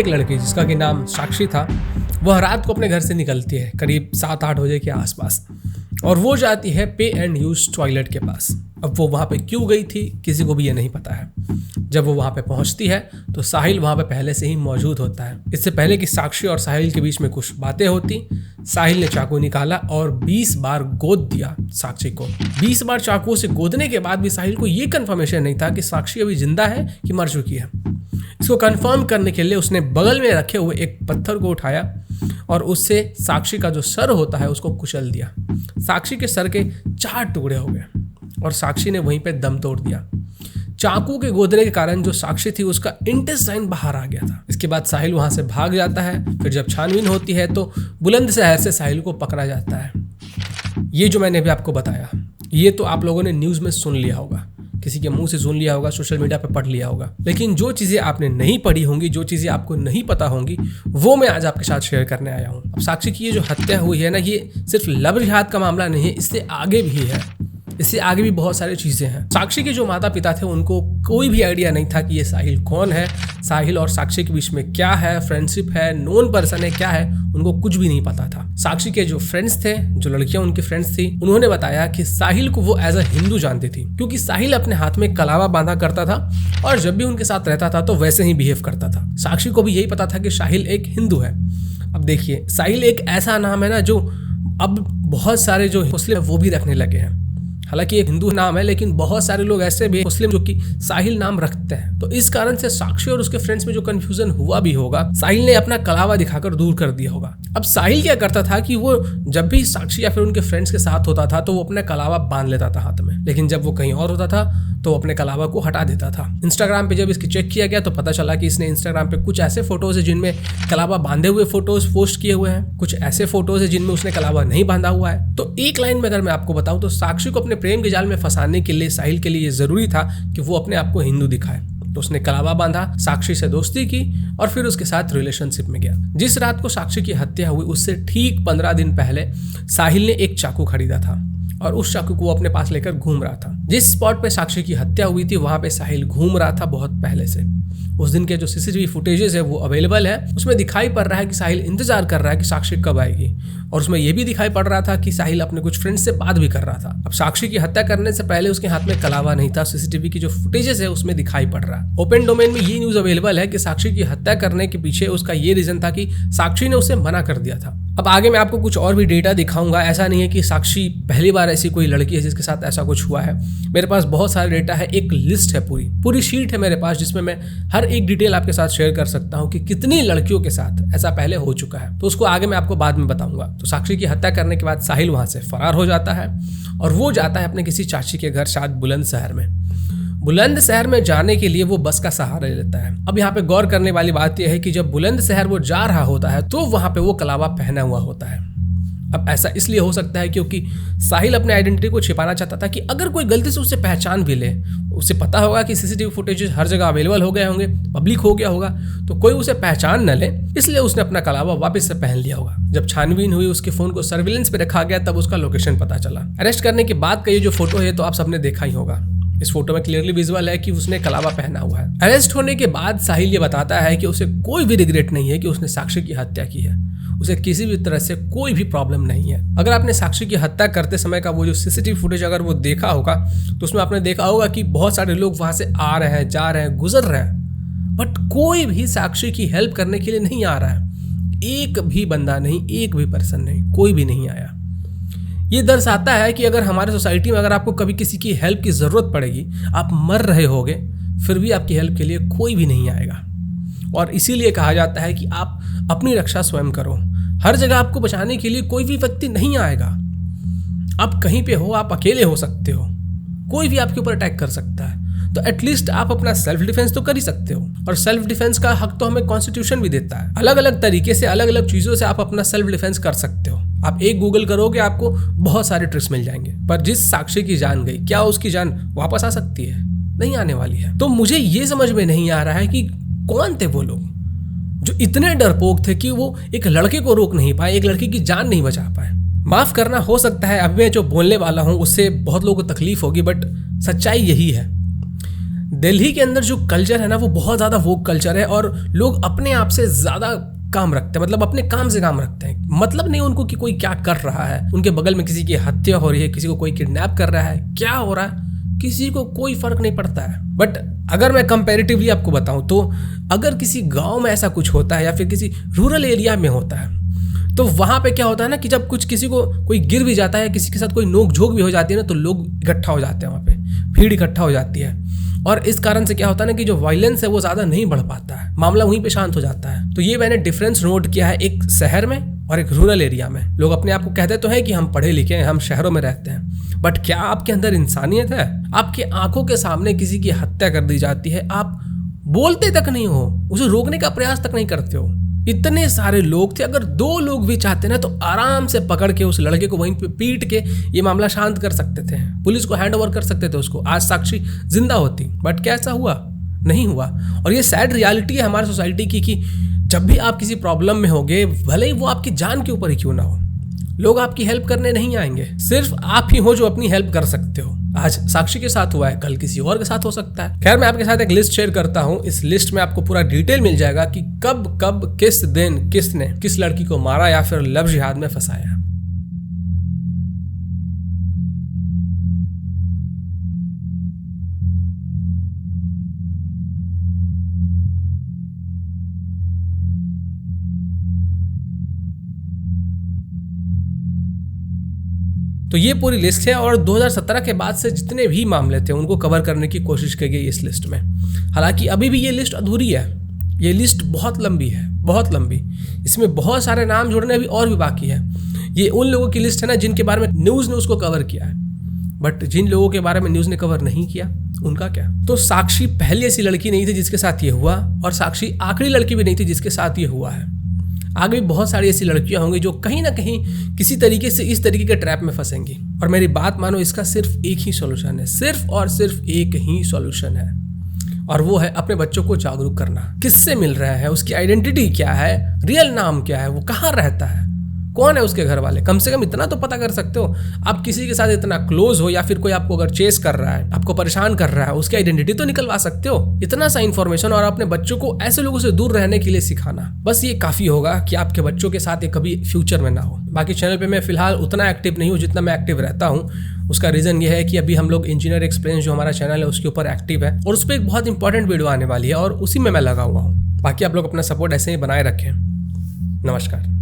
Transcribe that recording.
एक लड़की जिसका कि नाम साक्षी था, वह रात को अपने घर से निकलती है करीब 7-8 बजे के आसपास, और वो जाती है पे एंड यूज टॉयलेट के पास। अब वो वहाँ पे क्यों गई थी किसी को भी ये नहीं पता है। जब वो वहाँ पे पहुँचती है तो साहिल वहाँ पे पहले से ही मौजूद होता है। इससे पहले कि साक्षी और साहिल के बीच में कुछ बातें होती, साहिल ने चाकू निकाला और 20 बार गोद दिया साक्षी को। 20 बार चाकू से गोदने के बाद भी साहिल को ये कंफर्मेशन नहीं था कि साक्षी अभी जिंदा है कि मर चुकी है। इसको कंफर्म करने के लिए उसने बगल में रखे हुए एक पत्थर को उठाया और उससे साक्षी का जो सर होता है उसको कुचल दिया। साक्षी के सर के 4 टुकड़े हो गए और साक्षी ने वहीं पे दम तोड़ दिया। चाकू के गोदने के कारण जो साक्षी थी उसका इंटेस्टाइन बाहर आ गया था। इसके बाद साहिल वहां से भाग जाता है। फिर जब छानबीन होती है तो बुलंदशहर से साहिल को पकड़ा जाता है। ये जो मैंने अभी आपको बताया ये तो आप लोगों ने न्यूज़ में सुन लिया होगा, किसी के मुंह से सुन लिया होगा, सोशल मीडिया पे पढ़ लिया होगा, लेकिन जो चीज़ें आपने नहीं पढ़ी होंगी, जो चीज़ें आपको नहीं पता होंगी, वो मैं आज आपके साथ शेयर करने आया हूँ। अब साक्षी की ये जो हत्या हुई है ना, ये सिर्फ लव जिहाद का मामला नहीं है, इससे आगे भी है, इससे आगे भी बहुत सारी चीज़ें हैं। साक्षी के जो माता पिता थे उनको कोई भी आइडिया नहीं था कि ये साहिल कौन है, साहिल और साक्षी के बीच में क्या है, फ्रेंडशिप है, नोन पर्सन है, क्या है, उनको कुछ भी नहीं पता था। साक्षी के जो फ्रेंड्स थे, जो लड़कियां उनकी फ्रेंड्स थी, उन्होंने बताया कि साहिल को वो एज अ हिंदू जानती थी, क्योंकि साहिल अपने हाथ में कलावा बांधा करता था और जब भी उनके साथ रहता था तो वैसे ही बिहेव करता था। साक्षी को भी यही पता था कि साहिल एक हिंदू है। अब देखिए, साहिल एक ऐसा नाम है ना जो अब बहुत सारे जो मुस्लिम वो भी रखने लगे हैं। हालांकि एक हिंदू नाम है, लेकिन बहुत सारे लोग ऐसे भी मुस्लिम जो कि साहिल नाम रखते हैं। तो इस कारण से साक्षी और उसके फ्रेंड्स में जो कंफ्यूजन हुआ भी होगा, साहिल ने अपना कलावा दिखाकर दूर कर दिया होगा। अब साहिल क्या करता था कि वो जब भी साक्षी या फिर उनके फ्रेंड्स के साथ होता था तो वो अपना कलावा बांध लेता था हाथ में, लेकिन जब वो कहीं और होता था तो अपने कलावा को हटा देता था। इंस्टाग्राम पे जब इसकी चेक किया गया तो पता चला कि इसने इंस्टाग्राम पे कुछ ऐसे फोटोज है जिनमें कलावा बांधे हुए फोटोज पोस्ट किए हुए हैं, कुछ ऐसे फोटोज है जिनमें उसने कलावा नहीं बांधा हुआ है। तो एक लाइन में अगर मैं आपको बताऊं तो साक्षी को अपने प्रेम के जाल में फंसाने के लिए साहिल के लिए ये जरूरी था कि वो अपने आप को हिंदू दिखाए। तो उसने कलावा बांधा, साक्षी से दोस्ती की और फिर उसके साथ रिलेशनशिप में गया। जिस रात को साक्षी की हत्या हुई उससे ठीक 15 दिन पहले साहिल ने एक चाकू खरीदा था और उस चाकू को वो अपने पास लेकर घूम रहा था। जिस स्पॉट पे साक्षी की हत्या हुई थी वहां पे साहिल घूम रहा था बहुत पहले से। उस दिन के जो सीसीटीवी फुटेजेस है वो अवेलेबल है, उसमें दिखाई पड़ रहा है कि साहिल इंतजार कर रहा है कि साक्षी कब आएगी, और उसमें यह भी दिखाई पड़ रहा था कि साहिल अपने कुछ फ्रेंड्स से बात भी कर रहा था। अब साक्षी की हत्या करने से पहले उसके हाथ में कलावा नहीं था, सीसीटीवी की जो फुटेजेस है उसमें दिखाई पड़ रहा है। ओपन डोमेन में ये न्यूज अवेलेबल है कि साक्षी की हत्या करने के पीछे उसका ये रीजन था कि साक्षी ने उसे मना कर दिया था। अब आगे मैं आपको कुछ और भी डेटा दिखाऊंगा। ऐसा नहीं है कि साक्षी पहली बार ऐसी कोई लड़की है जिसके साथ ऐसा कुछ हुआ है। मेरे पास बहुत सारे डेटा है, एक लिस्ट है, पूरी शीट है मेरे पास जिसमें मैं हर एक डिटेल आपके साथ शेयर कर सकता हूं कि कितनी लड़कियों के साथ ऐसा पहले हो चुका है। तो उसको आगे मैं आपको बाद में बताऊंगा। तो साक्षी की हत्या करने के बाद साहिल वहां से फरार हो जाता है और वो जाता है अपने किसी चाची के घर, शायद बुलंदशहर में। बुलंदशहर में जाने के लिए वो बस का सहारा लेता है। अब यहाँ पे गौर करने वाली बात यह है कि जब बुलंदशहर वो जा रहा होता है तो वहां पे वो कलावा पहना हुआ होता है। अब ऐसा इसलिए हो सकता है क्योंकि साहिल अपने आइडेंटिटी को छिपाना चाहता था कि अगर कोई गलती से उसे पहचान भी ले, उसे पता होगा कि सीसीटीवी फुटेजेस हर जगह अवेलेबल हो गए होंगे, पब्लिक हो गया होगा, तो कोई उसे पहचान न ले, इसलिए उसने अपना कलावा वापस से पहन लिया होगा। जब छानबीन हुई, उसके फोन को सर्विलेंस पे रखा गया, तब उसका लोकेशन पता चला। अरेस्ट करने के बाद का ये जो फोटो है तो आप सबने देखा ही होगा। इस फोटो में क्लियरली विजुअल है कि उसने कलावा पहना हुआ है। अरेस्ट होने के बाद साहिल ये बताता है कि उसे कोई भी रिग्रेट नहीं है कि उसने साक्षी की हत्या की है। उसे किसी भी तरह से कोई भी प्रॉब्लम नहीं है। अगर आपने साक्षी की हत्या करते समय का वो जो सीसीटीवी फुटेज अगर वो देखा होगा तो उसमें आपने देखा होगा कि बहुत सारे लोग वहां से आ रहे हैं, जा रहे हैं, गुजर रहे हैं, बट कोई भी साक्षी की हेल्प करने के लिए नहीं आ रहा है। एक भी बंदा नहीं, एक भी पर्सन नहीं, कोई भी नहीं आया। ये दर्शाता है कि अगर हमारे सोसाइटी में अगर आपको कभी किसी की हेल्प की ज़रूरत पड़ेगी, आप मर रहे होगे, फिर भी आपकी हेल्प के लिए कोई भी नहीं आएगा। और इसीलिए कहा जाता है कि आप अपनी रक्षा स्वयं करो। हर जगह आपको बचाने के लिए कोई भी व्यक्ति नहीं आएगा। आप कहीं पे हो, आप अकेले हो सकते हो, कोई भी आपके ऊपर अटैक कर सकता है, तो एटलीस्ट आप अपना सेल्फ डिफेंस तो कर ही सकते हो। और सेल्फ डिफेंस का हक तो हमें कॉन्स्टिट्यूशन भी देता है। अलग अलग तरीके से, अलग अलग चीज़ों से आप अपना सेल्फ डिफेंस कर सकते हो। आप एक गूगल करोगे, आपको बहुत सारे ट्रिक्स मिल जाएंगे। पर जिस साक्षी की जान गई, क्या उसकी जान वापस आ सकती है? नहीं आने वाली है। तो मुझे ये समझ में नहीं आ रहा है कि कौन थे वो लोग जो इतने डरपोक थे कि वो एक लड़के को रोक नहीं पाए, एक लड़की की जान नहीं बचा पाए। माफ करना, हो सकता है अभी मैं जो बोलने वाला हूँ उससे बहुत लोगों को तकलीफ होगी, बट सच्चाई यही है। दिल्ली के अंदर जो कल्चर है ना वो बहुत ज़्यादा वोक कल्चर है और लोग अपने आप से ज़्यादा काम रखते हैं, मतलब अपने काम से काम रखते हैं। मतलब नहीं उनको कि कोई क्या कर रहा है, उनके बगल में किसी की हत्या हो रही है, किसी को कोई किडनैप कर रहा है, क्या हो रहा है किसी को कोई फर्क नहीं पड़ता है। बट अगर मैं कंपैरेटिवली आपको बताऊं तो अगर किसी गांव में ऐसा कुछ होता है या फिर किसी रूरल एरिया में होता है तो वहां पे क्या होता है ना कि जब कुछ किसी को कोई गिर भी जाता है, किसी के साथ कोई नोक झोंक भी हो जाती है ना, तो लोग इकट्ठा हो जाते हैं, वहाँ पे भीड़ इकट्ठा हो जाती है। और इस कारण से क्या होता है ना कि जो वायलेंस है वो ज़्यादा नहीं बढ़ पाता है, मामला वहीं पे शांत हो जाता है। तो ये मैंने डिफरेंस नोट किया है एक शहर में और एक रूरल एरिया में। लोग अपने आप को कहते तो हैं कि हम पढ़े लिखे हैं, हम शहरों में रहते हैं, बट क्या आपके अंदर इंसानियत है? आपके आंखों के सामने किसी की हत्या कर दी जाती है, आप बोलते तक नहीं हो, उसे रोकने का प्रयास तक नहीं करते हो। इतने सारे लोग थे, अगर 2 लोग भी चाहते ना तो आराम से पकड़ के उस लड़के को वहीं पे पीट के ये मामला शांत कर सकते थे, पुलिस को हैंड ओवर कर सकते थे उसको, आज साक्षी जिंदा होती। बट क्या ऐसा हुआ? नहीं हुआ। और ये सैड रियलिटी है हमारी सोसाइटी की कि जब भी आप किसी प्रॉब्लम में होगे, भले ही वो आपकी जान के ऊपर ही क्यों ना हो, लोग आपकी हेल्प करने नहीं आएंगे। सिर्फ आप ही हो जो अपनी हेल्प कर सकते हो। आज साक्षी के साथ हुआ है, कल किसी और के साथ हो सकता है। खैर, मैं आपके साथ एक लिस्ट शेयर करता हूँ। इस लिस्ट में आपको पूरा डिटेल मिल जाएगा कि कब कब किस दिन किसने किस लड़की को मारा या फिर लव जिहाद में फंसाया। तो ये पूरी लिस्ट है और 2017 के बाद से जितने भी मामले थे उनको कवर करने की कोशिश की गई इस लिस्ट में। हालांकि अभी भी ये लिस्ट अधूरी है, ये लिस्ट बहुत लंबी है, बहुत लंबी। इसमें बहुत सारे नाम जोड़ने अभी और भी बाकी है। ये उन लोगों की लिस्ट है ना जिनके बारे में न्यूज़ ने उसको कवर किया है, बट जिन लोगों के बारे में न्यूज़ ने कवर नहीं किया उनका क्या? तो साक्षी पहली ऐसी लड़की नहीं थी जिसके साथ ये हुआ, और साक्षी आखिरी लड़की भी नहीं थी जिसके साथ ये हुआ है। आगे भी बहुत सारी ऐसी लड़कियां होंगी जो कहीं ना कहीं किसी तरीके से इस तरीके के ट्रैप में फंसेंगी। और मेरी बात मानो, इसका सिर्फ एक ही सॉल्यूशन है, सिर्फ और सिर्फ एक ही सॉल्यूशन है, और वो है अपने बच्चों को जागरूक करना। किससे मिल रहा है, उसकी आइडेंटिटी क्या है, रियल नाम क्या है, वो कहाँ रहता है, कौन है उसके घर वाले, कम से कम इतना तो पता कर सकते हो। आप किसी के साथ इतना क्लोज हो या फिर कोई आपको अगर चेस कर रहा है, आपको परेशान कर रहा है, उसकी आइडेंटिटी तो निकलवा सकते हो। इतना सा इन्फॉर्मेशन और अपने बच्चों को ऐसे लोगों से दूर रहने के लिए सिखाना, बस ये काफी होगा कि आपके बच्चों के साथ ये कभी फ्यूचर में ना हो। बाकी चैनल पे मैं फिलहाल उतना एक्टिव नहीं हूँ जितना मैं एक्टिव रहता हूँ। उसका रीजन ये है कि अभी हम लोग इंजीनियर एक्सप्लेन जो हमारा चैनल है उसके ऊपर एक्टिव है, और उस पर एक बहुत इंपॉर्टेंट वीडियो आने वाली है और उसी में मैं लगा हुआ हूँ। बाकी आप लोग अपना सपोर्ट ऐसे ही बनाए रखें। नमस्कार।